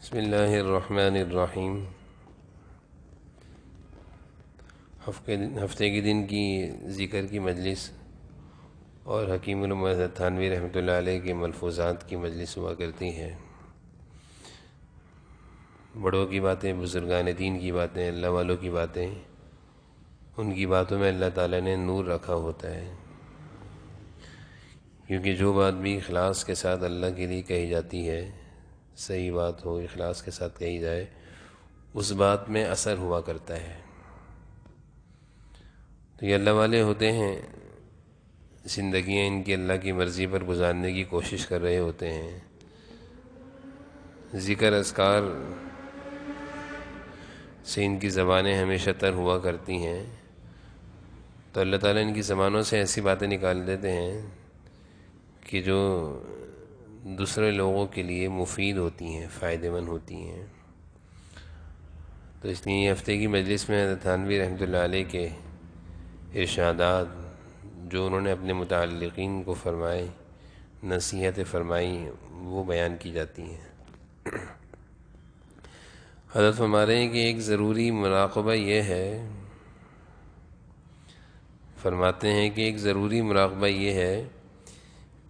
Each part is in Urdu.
بسم اللہ الرحمن الرحیم۔ ہفتے کے دن کی ذکر کی مجلس اور حکیم المعز تھانوی رحمۃ اللہ علیہ کے ملفوظات کی مجلس ہوا کرتی ہے۔ بڑوں کی باتیں، بزرگان دین کی باتیں، اللہ والوں کی باتیں، ان کی باتوں میں اللہ تعالیٰ نے نور رکھا ہوتا ہے، کیونکہ جو بات بھی اخلاص کے ساتھ اللہ کے لیے کہی جاتی ہے، صحیح بات ہو، اخلاص کے ساتھ کہی جائے، اس بات میں اثر ہوا کرتا ہے۔ تو یہ اللہ والے ہوتے ہیں، زندگیاں ان کی اللہ کی مرضی پر گزارنے کی کوشش کر رہے ہوتے ہیں، ذکر اذکار سے ان کی زبانیں ہمیشہ تر ہوا کرتی ہیں، تو اللہ تعالیٰ ان کی زبانوں سے ایسی باتیں نکال دیتے ہیں کہ جو دوسرے لوگوں کے لیے مفید ہوتی ہیں، فائدہ مند ہوتی ہیں۔ تو اس لیے ہفتے کی مجلس میں حضرت تھانوی رحمۃ اللہ علیہ کے ارشادات جو انہوں نے اپنے متعلقین کو فرمائے، نصیحتیں فرمائی، وہ بیان کی جاتی ہیں۔ حضرت فرما رہے ہیں کہ ایک ضروری مراقبہ یہ ہے، فرماتے ہیں کہ ایک ضروری مراقبہ یہ ہے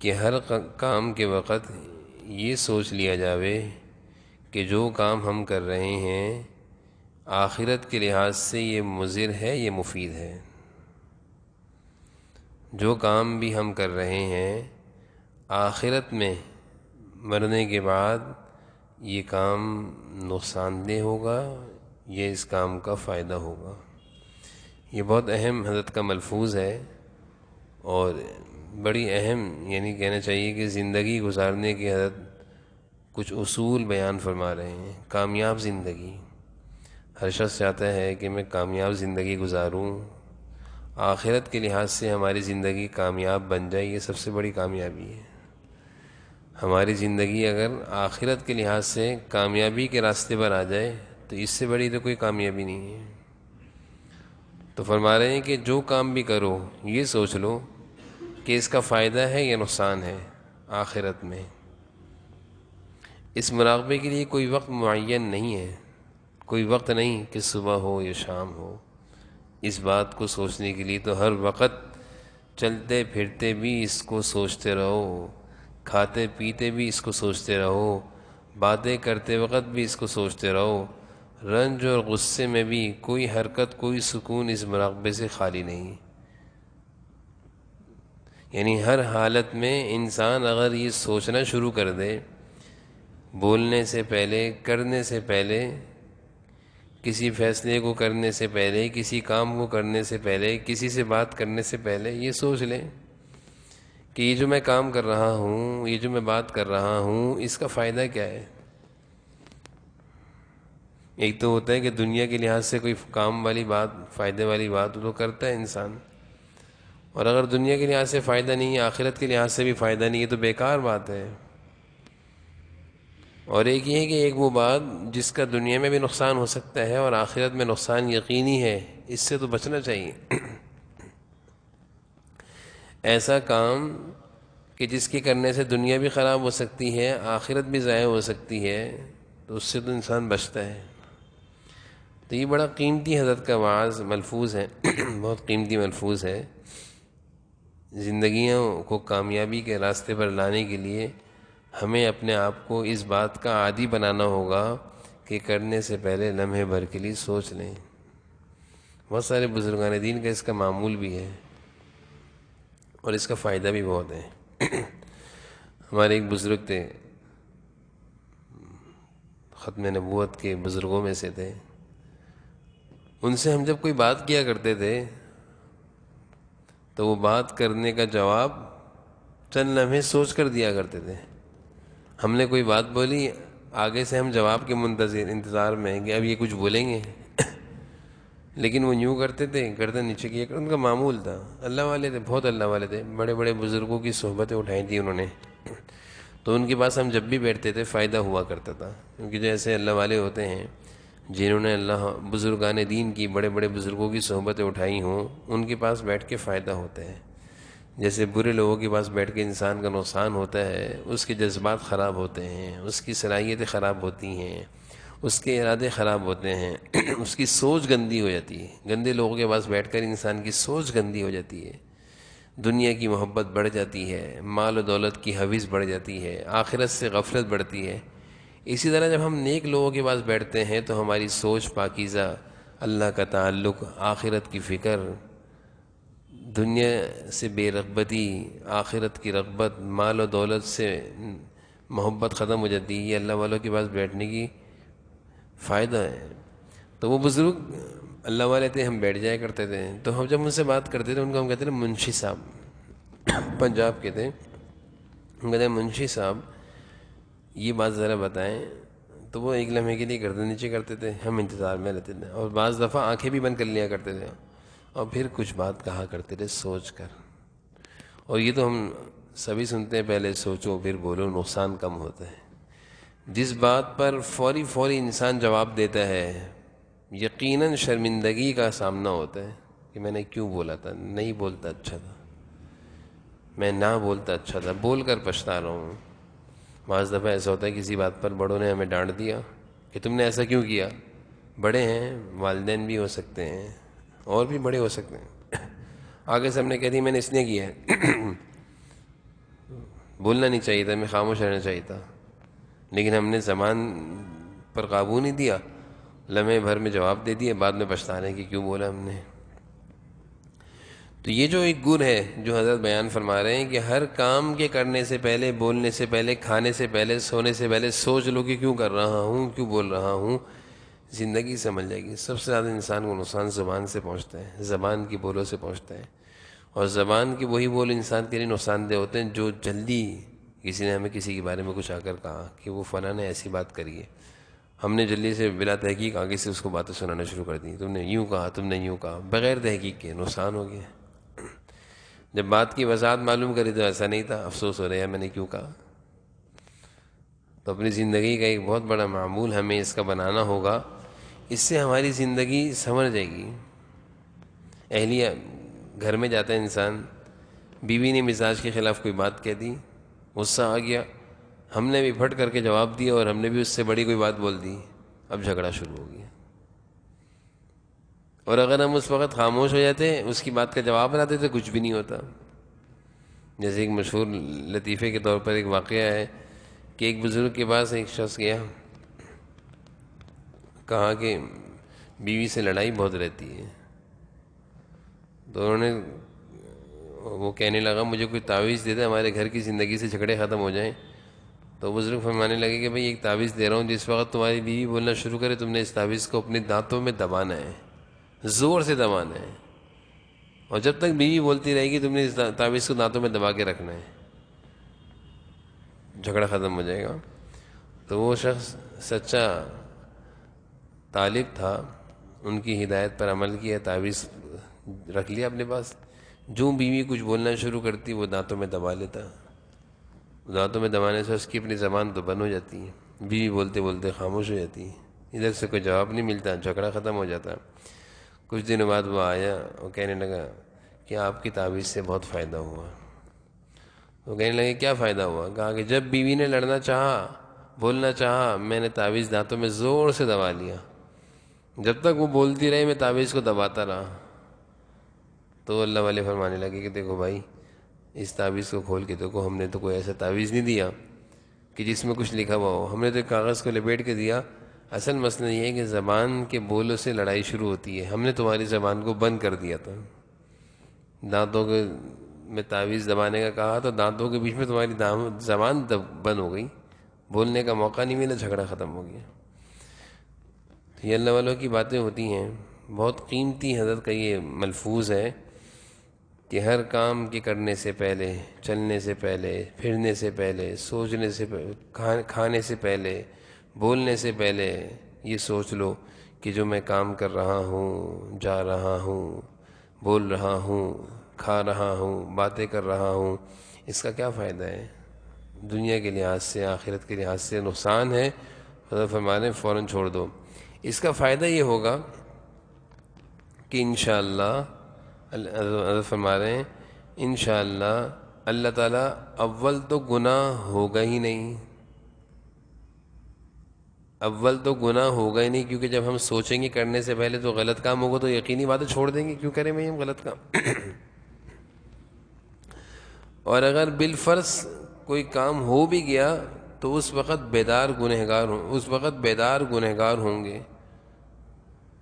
کہ ہر کام کے وقت یہ سوچ لیا جاوے کہ جو کام ہم کر رہے ہیں آخرت کے لحاظ سے یہ مضر ہے، یہ مفید ہے۔ جو کام بھی ہم کر رہے ہیں آخرت میں مرنے کے بعد یہ کام نقصان دہ ہوگا، یہ اس کام کا فائدہ ہوگا۔ یہ بہت اہم حضرت کا ملفوظ ہے اور بڑی اہم، یعنی کہنا چاہیے کہ زندگی گزارنے کے حضرت کچھ اصول بیان فرما رہے ہیں۔ کامیاب زندگی، ہر شخص چاہتا ہے کہ میں کامیاب زندگی گزاروں، آخرت کے لحاظ سے ہماری زندگی کامیاب بن جائے، یہ سب سے بڑی کامیابی ہے۔ ہماری زندگی اگر آخرت کے لحاظ سے کامیابی کے راستے پر آ جائے تو اس سے بڑی تو کوئی کامیابی نہیں ہے۔ تو فرما رہے ہیں کہ جو کام بھی کرو یہ سوچ لو کہ اس کا فائدہ ہے یا نقصان ہے آخرت میں۔ اس مراقبے کے لیے کوئی وقت معین نہیں ہے، کوئی وقت نہیں کہ صبح ہو یا شام ہو۔ اس بات کو سوچنے کے لیے تو ہر وقت چلتے پھرتے بھی اس کو سوچتے رہو، کھاتے پیتے بھی اس کو سوچتے رہو، باتیں کرتے وقت بھی اس کو سوچتے رہو، رنج اور غصے میں بھی کوئی حرکت، کوئی سکون اس مراقبے سے خالی نہیں۔ یعنی ہر حالت میں انسان اگر یہ سوچنا شروع کر دے، بولنے سے پہلے، کرنے سے پہلے، کسی فیصلے کو کرنے سے پہلے، کسی کام کو کرنے سے پہلے، کسی سے بات کرنے سے پہلے یہ سوچ لیں کہ یہ جو میں کام کر رہا ہوں، یہ جو میں بات کر رہا ہوں، اس کا فائدہ کیا ہے۔ ایک تو ہوتا ہے کہ دنیا کے لحاظ سے کوئی کام والی بات، فائدے والی بات تو کرتا ہے انسان، اور اگر دنیا کے لحاظ سے فائدہ نہیں ہے، آخرت کے لحاظ سے بھی فائدہ نہیں ہے تو بیکار بات ہے۔ اور ایک یہ ہے کہ ایک وہ بات جس کا دنیا میں بھی نقصان ہو سکتا ہے اور آخرت میں نقصان یقینی ہے، اس سے تو بچنا چاہیے۔ ایسا کام کہ جس کے کرنے سے دنیا بھی خراب ہو سکتی ہے، آخرت بھی ضائع ہو سکتی ہے، تو اس سے تو انسان بچتا ہے۔ تو یہ بڑا قیمتی حضرت کا وعظ ملفوظ ہے، بہت قیمتی ملفوظ ہے۔ زندگیوں کو کامیابی کے راستے پر لانے کے لیے ہمیں اپنے آپ کو اس بات کا عادی بنانا ہوگا کہ کرنے سے پہلے لمحے بھر کے لیے سوچ لیں۔ بہت سارے بزرگان دین کا اس کا معمول بھی ہے اور اس کا فائدہ بھی بہت ہے۔ ہمارے ایک بزرگ تھے، ختم نبوت کے بزرگوں میں سے تھے، ان سے ہم جب کوئی بات کیا کرتے تھے تو وہ بات کرنے کا جواب چند لمحے سوچ کر دیا کرتے تھے۔ ہم نے کوئی بات بولی، آگے سے ہم جواب کے انتظار میں ہیں کہ اب یہ کچھ بولیں گے، لیکن وہ یوں کرتے تھے، گردن نیچے کیا کرتے، ان کا معمول تھا۔ اللہ والے تھے، بہت اللہ والے تھے، بڑے بڑے بزرگوں کی صحبتیں اٹھائی تھیں انہوں نے، تو ان کے پاس ہم جب بھی بیٹھتے تھے فائدہ ہوا کرتا تھا، کیونکہ جو ایسے اللہ والے ہوتے ہیں جنہوں نے اللہ بزرگان دین کی، بڑے بڑے بزرگوں کی صحبتیں اٹھائی ہوں، ان کے پاس بیٹھ کے فائدہ ہوتا ہے۔ جیسے برے لوگوں کے پاس بیٹھ کے انسان کا نقصان ہوتا ہے، اس کے جذبات خراب ہوتے ہیں، اس کی صلاحیتیں خراب ہوتی ہیں، اس کے ارادے خراب ہوتے ہیں، اس کی سوچ گندی ہو جاتی ہے۔ گندے لوگوں کے پاس بیٹھ کر انسان کی سوچ گندی ہو جاتی ہے، دنیا کی محبت بڑھ جاتی ہے، مال و دولت کی حویث بڑھ جاتی ہے، آخرت سے غفلت بڑھتی ہے۔ اسی طرح جب ہم نیک لوگوں کے پاس بیٹھتے ہیں تو ہماری سوچ پاکیزہ، اللہ کا تعلق، آخرت کی فکر، دنیا سے بے رغبتی، آخرت کی رغبت، مال و دولت سے محبت ختم ہو جاتی ہے۔ یہ اللہ والوں کے پاس بیٹھنے کی فائدہ ہے۔ تو وہ بزرگ اللہ والے تھے، ہم بیٹھ جایا کرتے تھے، تو ہم جب ان سے بات کرتے تھے ان کو ہم کہتے تھے منشی صاحب، پنجاب کے تھے، ہم کہتے ہیں منشی صاحب یہ بات ذرا بتائیں، تو وہ ایک لمحے کے لیے گردن نیچے کرتے تھے، ہم انتظار میں رہتے تھے، اور بعض دفعہ آنکھیں بھی بند کر لیا کرتے تھے، اور پھر کچھ بات کہا کرتے تھے سوچ کر۔ اور یہ تو ہم سبھی سنتے ہیں، پہلے سوچو پھر بولو، نقصان کم ہوتا ہے۔ جس بات پر فوری انسان جواب دیتا ہے، یقیناً شرمندگی کا سامنا ہوتا ہے کہ میں نے کیوں بولا تھا، نہیں بولتا اچھا تھا، میں نہ بولتا اچھا تھا، بول کر پچھتا رہا ہوں۔ بعض دفعہ ایسا ہوتا ہے کسی بات پر بڑوں نے ہمیں ڈانٹ دیا کہ تم نے ایسا کیوں کیا، بڑے ہیں، والدین بھی ہو سکتے ہیں اور بھی بڑے ہو سکتے ہیں، آگے سے ہم نے کہہ دی میں نے اس لیے کیا ہے، بولنا نہیں چاہیے تھا، میں خاموش رہنا چاہیے تھا، لیکن ہم نے زبان پر قابو نہیں دیا، لمحے بھر میں جواب دے دیا، بعد میں پچھتا رہے ہیں کہ کیوں بولا ہم نے۔ تو یہ جو ایک گن ہے جو حضرت بیان فرما رہے ہیں کہ ہر کام کے کرنے سے پہلے، بولنے سے پہلے، کھانے سے پہلے، سونے سے پہلے سوچ لو کہ کیوں کر رہا ہوں، کیوں بول رہا ہوں، زندگی سمجھ جائے گی۔ سب سے زیادہ انسان کو نقصان زبان سے پہنچتا ہے، زبان کی بولوں سے پہنچتا ہے، اور زبان کی وہی بول انسان کے لیے نقصان دہ ہوتے ہیں جو جلدی، کسی نے ہمیں کسی کے بارے میں کچھ آ کر کہا کہ وہ فلاں نے ایسی بات کری ہے، ہم نے جلدی سے بلا تحقیق آگے سے اس کو باتیں سنانا شروع کر دی، تم نے یوں کہا، تم نے یوں کہا، بغیر تحقیق کے، نقصان ہو گیا۔ جب بات کی وضاحت معلوم کری تو ایسا نہیں تھا، افسوس ہو رہا ہے میں نے کیوں کہا۔ تو اپنی زندگی کا ایک بہت بڑا معمول ہمیں اس کا بنانا ہوگا، اس سے ہماری زندگی سنور جائے گی۔ اہلیہ گھر میں جاتا ہے انسان، بیوی نے مزاج کے خلاف کوئی بات کہہ دی، غصہ آ گیا، ہم نے بھی پھٹ کر کے جواب دیا اور ہم نے بھی اس سے بڑی کوئی بات بول دی، اب جھگڑا شروع ہو گیا۔ اور اگر ہم اس وقت خاموش ہو جاتے، اس کی بات کا جواب نہ دیتے، کچھ بھی نہیں ہوتا۔ جیسے ایک مشہور لطیفے کے طور پر ایک واقعہ ہے کہ ایک بزرگ کے پاس ایک شخص گیا، کہا کہ بیوی سے لڑائی بہت رہتی ہے، تو انہوں نے، وہ کہنے لگا مجھے کوئی تعویذ دے دے ہمارے گھر کی زندگی سے جھگڑے ختم ہو جائیں۔ تو بزرگ فرمانے لگے کہ بھئی ایک تعویذ دے رہا ہوں، جس وقت تمہاری بیوی بولنا شروع کرے تم نے اس تعویذ کو اپنے دانتوں میں دبانا ہے، زور سے دبانا ہے، اور جب تک بیوی بولتی رہے گی تم نے اس تعویذ کو دانتوں میں دبا کے رکھنا ہے، جھگڑا ختم ہو جائے گا۔ تو وہ شخص سچا طالب تھا، ان کی ہدایت پر عمل کیا، تعویذ رکھ لیا اپنے پاس، جو بیوی کچھ بولنا شروع کرتی وہ دانتوں میں دبا لیتا، دانتوں میں دبانے سے اس کی اپنی زبان تو بند ہو جاتی ہے، بیوی بولتے بولتے خاموش ہو جاتی ہے، ادھر سے کوئی جواب نہیں ملتا، جھگڑا ختم ہو جاتا۔ کچھ دنوں بعد وہ آیا اور کہنے لگا کہ آپ کی تعویذ سے بہت فائدہ ہوا۔ وہ کہنے لگے کیا فائدہ ہوا؟ کہا کہ جب بیوی نے لڑنا چاہا، بولنا چاہا، میں نے تعویذ دانتوں میں زور سے دبا لیا، جب تک وہ بولتی رہی میں تعویذ کو دباتا رہا۔ تو اللہ والے فرمانے لگے کہ دیکھو بھائی، اس تعویذ کو کھول کے دیکھو، ہم نے تو کوئی ایسا تعویذ نہیں دیا کہ جس میں کچھ لکھا ہوا ہو، ہم نے تو ایک کاغذ کو لپیٹ کے دیا۔ اصل مسئلہ یہ ہے کہ زبان کے بولوں سے لڑائی شروع ہوتی ہے، ہم نے تمہاری زبان کو بند کر دیا تھا، دانتوں کے میں تعویذ دبانے کا کہا تو دانتوں کے بیچ میں تمہاری زبان بند ہو گئی، بولنے کا موقع نہیں ملا، جھگڑا ختم ہو گیا۔ یہ اللہ والوں کی باتیں ہوتی ہیں، بہت قیمتی حضرت کا یہ ملفوظ ہے کہ ہر کام کے کرنے سے پہلے، چلنے سے پہلے، پھرنے سے پہلے، سوچنے سے پہلے، کھانے سے پہلے، بولنے سے پہلے یہ سوچ لو کہ جو میں کام کر رہا ہوں، جا رہا ہوں، بول رہا ہوں، کھا رہا ہوں، باتیں کر رہا ہوں، اس کا کیا فائدہ ہے؟ دنیا کے لحاظ سے، آخرت کے لحاظ سے نقصان ہے، حضرت فرمانے فوراً چھوڑ دو۔ اس کا فائدہ یہ ہوگا کہ انشاءاللہ حضرت فرما رہے ہیں انشاءاللہ اللہ تعالیٰ اول تو گناہ ہوگا ہی نہیں، اول تو گناہ ہوگا ہی نہیں، کیونکہ جب ہم سوچیں گے کرنے سے پہلے تو غلط کام ہوگا تو یقینی بات ہے چھوڑ دیں گے، کیوں کریں میں یہ غلط کام اور اگر بالفرض کوئی کام ہو بھی گیا تو اس وقت بیدار گنہگار ہوں گے،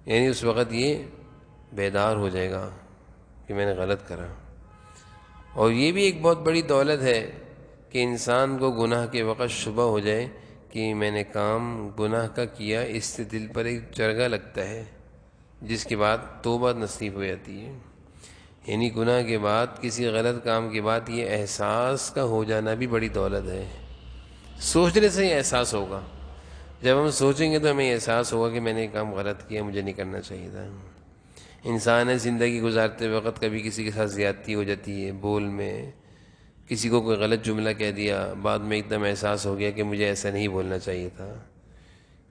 یعنی اس وقت یہ بیدار ہو جائے گا کہ میں نے غلط کرا۔ اور یہ بھی ایک بہت بڑی دولت ہے کہ انسان کو گناہ کے وقت شبہ ہو جائے کہ میں نے کام گناہ کا کیا، اس سے دل پر ایک چرگا لگتا ہے جس کے بعد توبہ نصیب ہو جاتی ہے۔ یعنی گناہ کے بعد، کسی غلط کام کے بعد یہ احساس کا ہو جانا بھی بڑی دولت ہے۔ سوچنے سے ہی احساس ہوگا، جب ہم سوچیں گے تو ہمیں احساس ہوگا کہ میں نے یہ کام غلط کیا، مجھے نہیں کرنا چاہیے تھا۔ انسان ہے، زندگی گزارتے وقت کبھی کسی کے ساتھ زیادتی ہو جاتی ہے، بول میں کسی کو کوئی غلط جملہ کہہ دیا، بعد میں ایک دم احساس ہو گیا کہ مجھے ایسا نہیں بولنا چاہیے تھا۔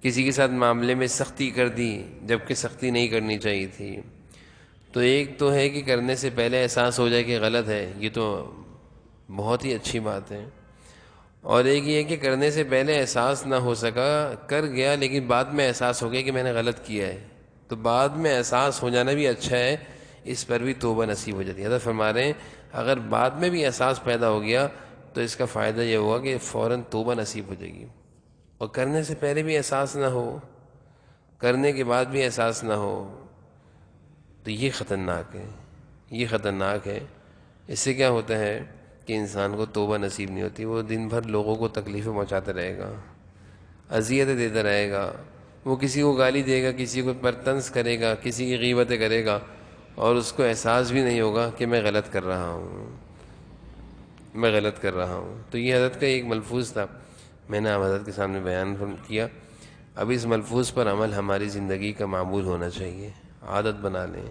کسی کے ساتھ معاملے میں سختی کر دی جبکہ سختی نہیں کرنی چاہیے تھی۔ تو ایک تو ہے کہ کرنے سے پہلے احساس ہو جائے کہ غلط ہے، یہ تو بہت ہی اچھی بات ہے۔ اور ایک یہ ہے کہ کرنے سے پہلے احساس نہ ہو سکا، کر گیا لیکن بعد میں احساس ہو گیا کہ میں نے غلط کیا ہے، تو بعد میں احساس ہو جانا بھی اچھا ہے، اس پر بھی توبہ نصیب ہو جاتی ہے۔ حضرت فرما رہے ہیں اگر بعد میں بھی احساس پیدا ہو گیا تو اس کا فائدہ یہ ہوگا کہ فوراً توبہ نصیب ہو جائے گی، اور کرنے سے پہلے بھی احساس نہ ہو، کرنے کے بعد بھی احساس نہ ہو تو یہ خطرناک ہے، یہ خطرناک ہے۔ اس سے کیا ہوتا ہے کہ انسان کو توبہ نصیب نہیں ہوتی، وہ دن بھر لوگوں کو تکلیفیں پہنچاتا رہے گا، اذیتیں دیتا رہے گا، وہ کسی کو گالی دے گا، کسی کو پر طنز کرے گا، کسی کی غیبتیں کرے گا، اور اس کو احساس بھی نہیں ہوگا کہ میں غلط کر رہا ہوں، میں غلط کر رہا ہوں۔ تو یہ حضرت کا ایک ملفوظ تھا، میں نے آپ حضرت کے سامنے بیان کیا۔ اب اس ملفوظ پر عمل ہماری زندگی کا معمول ہونا چاہیے، عادت بنا لیں،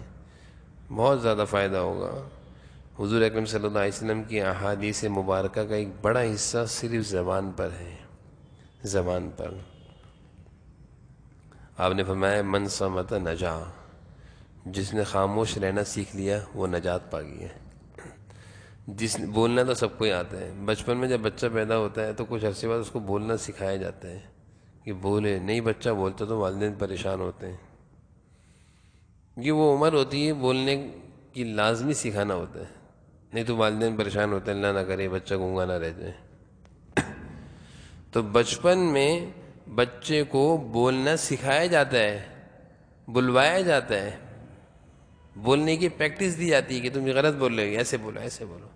بہت زیادہ فائدہ ہوگا۔ حضور اکرم صلی اللہ علیہ وسلم کی احادیث مبارکہ کا ایک بڑا حصہ صرف زبان پر ہے، زبان پر۔ آپ نے فرمایا من صمت نجا، جس نے خاموش رہنا سیکھ لیا وہ نجات پا گیا۔ بولنا تو سب کو ہی آتا ہے، بچپن میں جب بچہ پیدا ہوتا ہے تو کچھ عرصے بعد اس کو بولنا سکھایا جاتا ہے کہ بولے، نہیں بچہ بولتا تو والدین پریشان ہوتے ہیں، یہ وہ عمر ہوتی ہے بولنے کی، لازمی سکھانا ہوتا ہے، نہیں تو والدین پریشان ہوتے ہیں، اللہ نہ کرے بچہ گونگا نہ رہ جائے۔ تو بچپن میں بچے کو بولنا سکھایا جاتا ہے، بلوایا جاتا ہے، بولنے کی پریکٹس دی جاتی ہے کہ تم یہ غلط بول رہے ہو، ایسے بولو، ایسے بولو،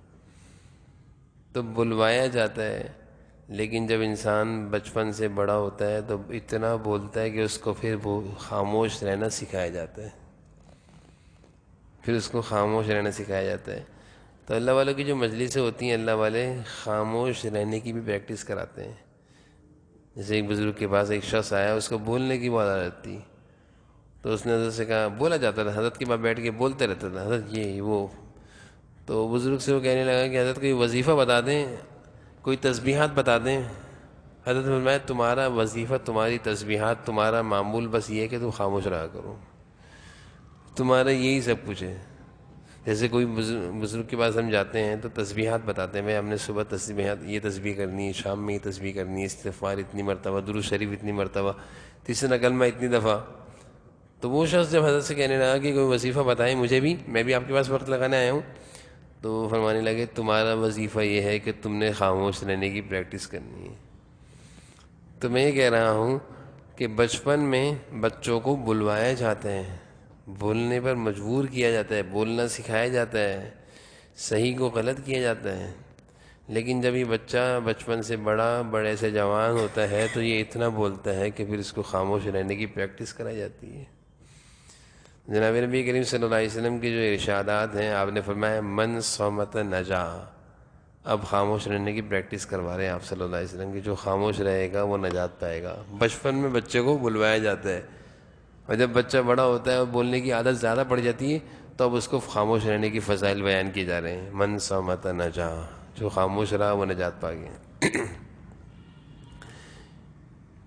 تو بلوایا جاتا ہے۔ لیکن جب انسان بچپن سے بڑا ہوتا ہے تو اتنا بولتا ہے کہ اس کو پھر وہ خاموش رہنا سکھایا جاتا ہے، پھر اس کو خاموش رہنا سکھایا جاتا ہے۔ تو اللہ والوں کی جو مجلسیں ہوتی ہیں، اللہ والے خاموش رہنے کی بھی پریکٹس کراتے ہیں۔ جیسے ایک بزرگ کے پاس ایک شخص آیا، اس کو بولنے کی بہت عادت تھی، تو اس نے حضرت سے کہا، بولا جاتا تھا، حضرت کے پاس بیٹھ کے بولتے رہتا تھا، حضرت یہ وہ۔ تو بزرگ سے وہ کہنے لگا کہ حضرت کوئی وظیفہ بتا دیں، کوئی تسبیحات بتا دیں۔ حضرت فرمایا تمہارا وظیفہ، تمہاری تسبیحات، تمہارا معمول بس یہ ہے کہ تم خاموش رہا کرو، تمہارا یہی سب کچھ ہے۔ جیسے کوئی بزرگ کے پاس ہم جاتے ہیں تو تسبیحات بتاتے ہیں، میں ہم نے صبح تسبیحات، یہ تسبیح کرنی ہے، شام میں یہ تسبیح کرنی ہے، استغفار اتنی مرتبہ، درود شریف اتنی مرتبہ، تیسرا کلمہ اتنی دفعہ۔ تو وہ شخص جب حضرت سے کہنے لگا کہ کوئی وظیفہ بتائیں مجھے بھی، میں بھی آپ کے پاس وقت لگانے آیا ہوں، تو وہ فرمانے لگے تمہارا وظیفہ یہ ہے کہ تم نے خاموش رہنے کی پریکٹس کرنی ہے۔ تو میں یہ کہہ رہا ہوں کہ بچپن میں بچوں کو بلوایا جاتا ہے، بولنے پر مجبور کیا جاتا ہے، بولنا سکھایا جاتا ہے، صحیح کو غلط کیا جاتا ہے۔ لیکن جب یہ بچہ بچپن سے بڑے سے جوان ہوتا ہے تو یہ اتنا بولتا ہے کہ پھر اس کو خاموش رہنے کی پریکٹس کرائی جاتی ہے۔ جناب نبی کریم صلی اللہ علیہ وسلم کی جو ارشادات ہیں، آپ نے فرمایا من صمت نجا، اب خاموش رہنے کی پریکٹس کروا رہے ہیں آپ صلی اللہ علیہ وسلم کی، جو خاموش رہے گا وہ نجات پائے گا۔ بچپن میں بچے کو بلوایا جاتا ہے، اور جب بچہ بڑا ہوتا ہے اور بولنے کی عادت زیادہ پڑ جاتی ہے تو اب اس کو خاموش رہنے کی فضائل بیان کیے جا رہے ہیں۔ من صمت نجا، جو خاموش رہا وہ نجات پا گیا۔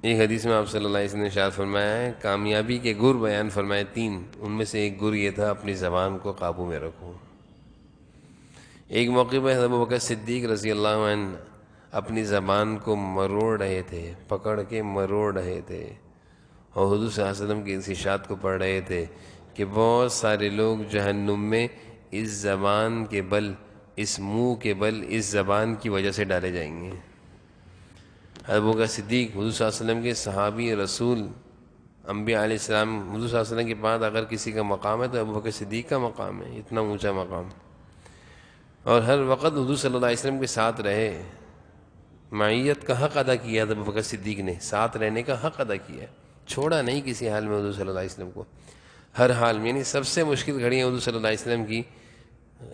ایک حدیث میں آپ صلی اللہ علیہ وسلم نے ارشاد فرمایا ہے، کامیابی کے گر بیان فرمائے تین، ان میں سے ایک گر یہ تھا اپنی زبان کو قابو میں رکھو۔ ایک موقع پر ابو بکر صدیق رضی اللہ عنہ اپنی زبان کو مروڑ رہے تھے، پکڑ کے مروڑ رہے تھے، اور حضور صلی اللہ علیہ وسلم کی اس ارشاد کو پڑھ رہے تھے کہ بہت سارے لوگ جہنم میں اس زبان کے بل، اس منہ کے بل، اس زبان کی وجہ سے ڈالے جائیں گے۔ ابو بکر صدیق حضور صلی اللہ علیہ وسلم کے صحابی رسول، انبیاء علیہ السلام، حضور صلی اللہ علیہ وسلم کے بعد اگر کسی کا مقام ہے تو ابو بکر صدیق کا مقام ہے، اتنا اونچا مقام، اور ہر وقت حضور صلی اللہ علیہ وسلم کے ساتھ رہے، معیت کا حق ادا کیا ابو بکر صدیق نے، ساتھ رہنے کا حق ادا کیا، چھوڑا نہیں کسی حال میں حضور صلی اللہ علیہ وسلم کو، ہر حال میں۔ یعنی سب سے مشکل گھڑیاں حضور صلی اللہ علیہ وسلم کی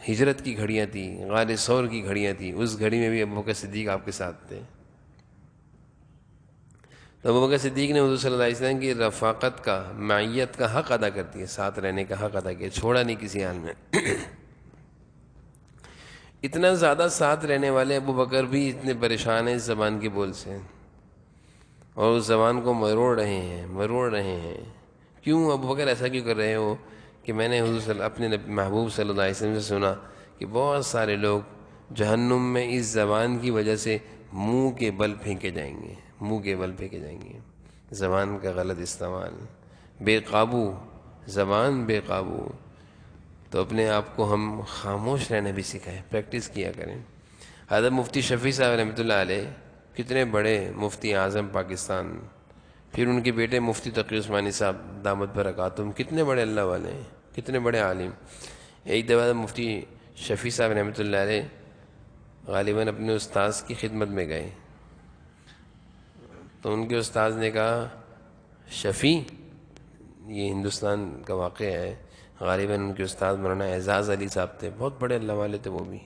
ہجرت کی گھڑیاں تھیں، غار ثور کی گھڑیاں تھیں، اس گھڑی میں بھی ابو بکر صدیق آپ کے ساتھ تھے۔ تو ابو بکر صدیق نے حضور صلی اللہ علیہ وسلم کی رفاقت کا، معیت کا حق ادا کر دیا، ساتھ رہنے کا حق ادا کیا، چھوڑا نہیں کسی حال میں۔ اتنا زیادہ ساتھ رہنے والے ابو بکر بھی اتنے پریشان ہیں اس زبان کے بول سے، اور اس زبان کو مروڑ رہے ہیں۔ کیوں ابو بکر ایسا کیوں کر رہے ہو؟ کہ میں نے اپنے محبوب صلی اللہ علیہ وسلم سے سنا کہ بہت سارے لوگ جہنم میں اس زبان کی وجہ سے منہ کے بل پھینکے جائیں گے، زبان کا غلط استعمال، بے قابو زبان، بے قابو۔ تو اپنے آپ کو ہم خاموش رہنا بھی سکھائیں، پریکٹس کیا کریں۔ حضرت مفتی شفیع صاحب رحمۃ اللہ علیہ کتنے بڑے مفتی اعظم پاکستان، پھر ان کے بیٹے مفتی تقی عثمانی صاحب دامت برکاتہم، کتنے بڑے اللہ والے ہیں، کتنے بڑے عالم۔ ایک دفعہ مفتی شفیع صاحب رحمۃ اللہ علیہ غالباً اپنے استاذ کی خدمت میں گئے، تو ان کے استاذ نے کہا شفیع، یہ ہندوستان کا واقعہ ہے، غالباً ان کے استاد مولانا اعزاز علی صاحب تھے، بہت بڑے اللہ والے تھے، وہ بھی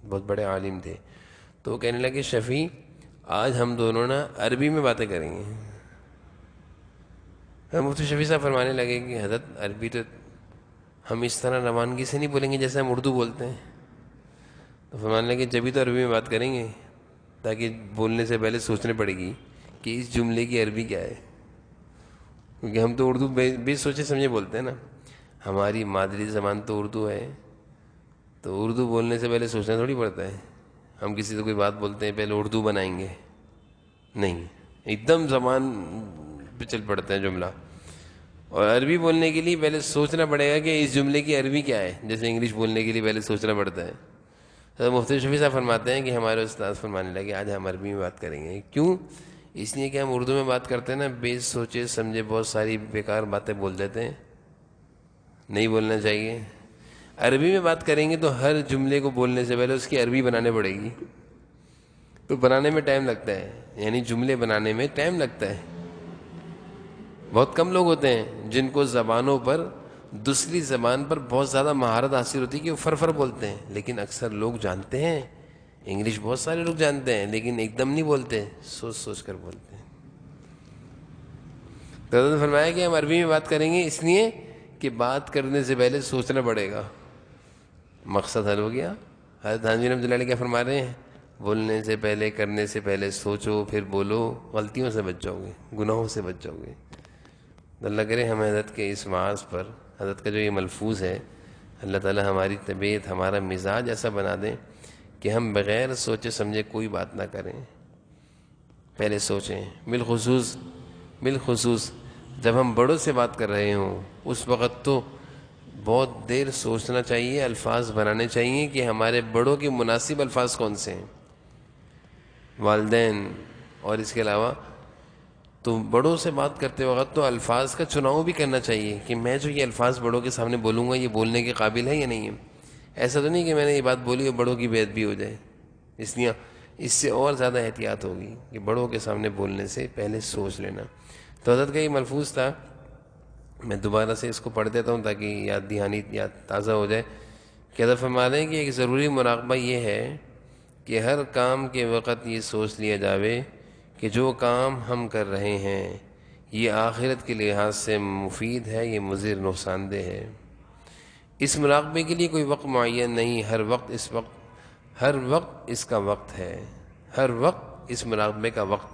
بہت بڑے عالم تھے۔ تو وہ کہنے لگے شفیع آج ہم دونوں نا عربی میں باتیں کریں گے۔ مفتی شفیع صاحب فرمانے لگے کہ حضرت عربی تو ہم اس طرح روانگی سے نہیں بولیں گے جیسے ہم اردو بولتے ہیں۔ تو فرمانے لگے جبھی تو عربی میں بات کریں گے، تاکہ بولنے سے پہلے سوچنے پڑے گی کہ اس جملے کی عربی کیا ہے، کیونکہ ہم تو اردو بے سوچے سمجھے بولتے ہیں نا، ہماری مادری زبان تو اردو ہے، تو اردو بولنے سے پہلے سوچنا تھوڑی پڑتا ہے۔ ہم کسی سے کوئی بات بولتے ہیں پہلے اردو بنائیں گے، نہیں، ایک دم زبان پہ چل پڑتا ہے جملہ، اور عربی بولنے کے لیے پہلے سوچنا پڑے گا کہ اس جملے کی عربی کیا ہے، جیسے انگلش بولنے کے لیے پہلے سوچنا پڑتا ہے۔ تو مفتی شفیع صاحب فرماتے ہیں کہ ہمارے استاد فرمانے لگے آج ہم عربی میں بات کریں گے۔ کیوں؟ اس لیے کہ ہم اردو میں بات کرتے ہیں نا، بے سوچے سمجھے بہت ساری بیکار باتیں بول دیتے ہیں، نہیں بولنا چاہیے۔ عربی میں بات کریں گے تو ہر جملے کو بولنے سے پہلے اس کی عربی بنانے پڑے گی، تو بنانے میں ٹائم لگتا ہے، یعنی جملے بنانے میں ٹائم لگتا ہے۔ بہت کم لوگ ہوتے ہیں جن کو زبانوں پر، دوسری زبان پر بہت زیادہ مہارت حاصل ہوتی ہے کہ وہ فر بولتے ہیں، لیکن اکثر لوگ جانتے ہیں انگلش، بہت سارے لوگ جانتے ہیں لیکن ایک دم نہیں بولتے، سوچ سوچ کر بولتے ہیں۔ تو حضرت نے فرمایا کہ ہم عربی میں بات کریں گے اس لیے کہ بات کرنے سے پہلے سوچنا پڑے گا، مقصد حل ہو گیا۔ حضرت تھانوی رحمۃ اللہ علیہ کیا فرما رہے ہیں؟ بولنے سے پہلے، کرنے سے پہلے سوچو پھر بولو، غلطیوں سے بچ جاؤ گے، گناہوں سے بچ جاؤ گے۔ اللہ کرے ہم حضرت کے اس وعظ پر، حضرت کا جو یہ ملفوظ ہے، اللہ تعالی ہماری طبیعت، ہمارا مزاج ایسا بنا دیں کہ ہم بغیر سوچے سمجھے کوئی بات نہ کریں، پہلے سوچیں۔ بالخصوص جب ہم بڑوں سے بات کر رہے ہوں اس وقت تو بہت دیر سوچنا چاہیے، الفاظ بنانے چاہیے کہ ہمارے بڑوں کے مناسب الفاظ کون سے ہیں، والدین اور اس کے علاوہ۔ تو بڑوں سے بات کرتے وقت تو الفاظ کا چناؤ بھی کرنا چاہیے کہ میں جو یہ الفاظ بڑوں کے سامنے بولوں گا یہ بولنے کے قابل ہے یا نہیں ہے۔ ایسا تو نہیں کہ میں نے یہ بات بولی اور بڑوں کی بے ادبی ہو جائے، اس لیے اس سے اور زیادہ احتیاط ہوگی کہ بڑوں کے سامنے بولنے سے پہلے سوچ لینا۔ تو حضرت کا یہ ملفوظ تھا، میں دوبارہ سے اس کو پڑھ دیتا ہوں تاکہ یاد دہانی یاد تازہ ہو جائے کہ حضرت فرما رہے ہیں کہ ایک ضروری مراقبہ یہ ہے کہ ہر کام کے وقت یہ سوچ لیا جاوے کہ جو کام ہم کر رہے ہیں یہ آخرت کے لحاظ سے مفید ہے، یہ مضر نقصان دہ ہے۔ اس مراقبے کے لیے کوئی وقت معین نہیں، ہر وقت اس کا وقت ہے، ہر وقت اس مراقبے کا وقت،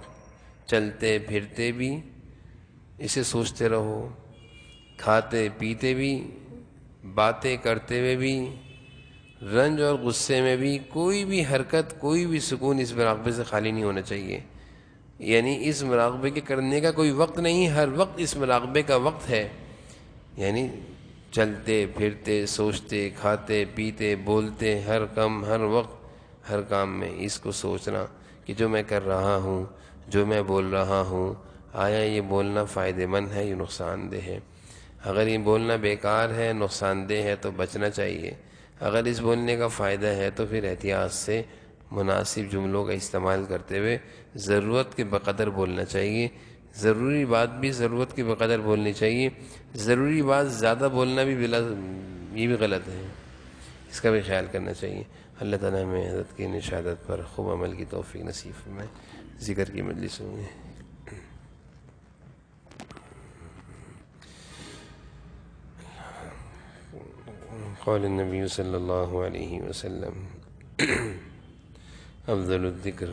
چلتے پھرتے بھی اسے سوچتے رہو، کھاتے پیتے بھی، باتیں کرتے ہوئے بھی، رنج اور غصے میں بھی کوئی بھی حرکت، کوئی بھی سکون اس مراقبے سے خالی نہیں ہونا چاہیے. یعنی اس مراقبے کے کرنے کا کوئی وقت نہیں، ہر وقت اس مراقبے کا وقت ہے. یعنی چلتے پھرتے، سوچتے، کھاتے پیتے، بولتے، ہر ہر وقت ہر کام میں اس کو سوچنا کہ جو میں کر رہا ہوں، جو میں بول رہا ہوں، آیا یہ بولنا فائدہ مند ہے یا نقصان دہ ہے. اگر یہ بولنا بیکار ہے، نقصان دہ ہے تو بچنا چاہیے. اگر اس بولنے کا فائدہ ہے تو پھر احتیاط سے مناسب جملوں کا استعمال کرتے ہوئے ضرورت کے بقدر بولنا چاہیے. ضروری بات بھی ضرورت کے بقدر بولنی چاہیے. ضروری بات زیادہ بولنا بھی یہ بھی غلط ہے، اس کا بھی خیال کرنا چاہیے. اللہ تعالیٰ ہمیں حضرت کی ارشادات پر خوب عمل کی توفیق نصیب فرمائے. ذکر کی مجلس ہوئے. قول النبی صلی اللہ علیہ وسلم افضل الذکر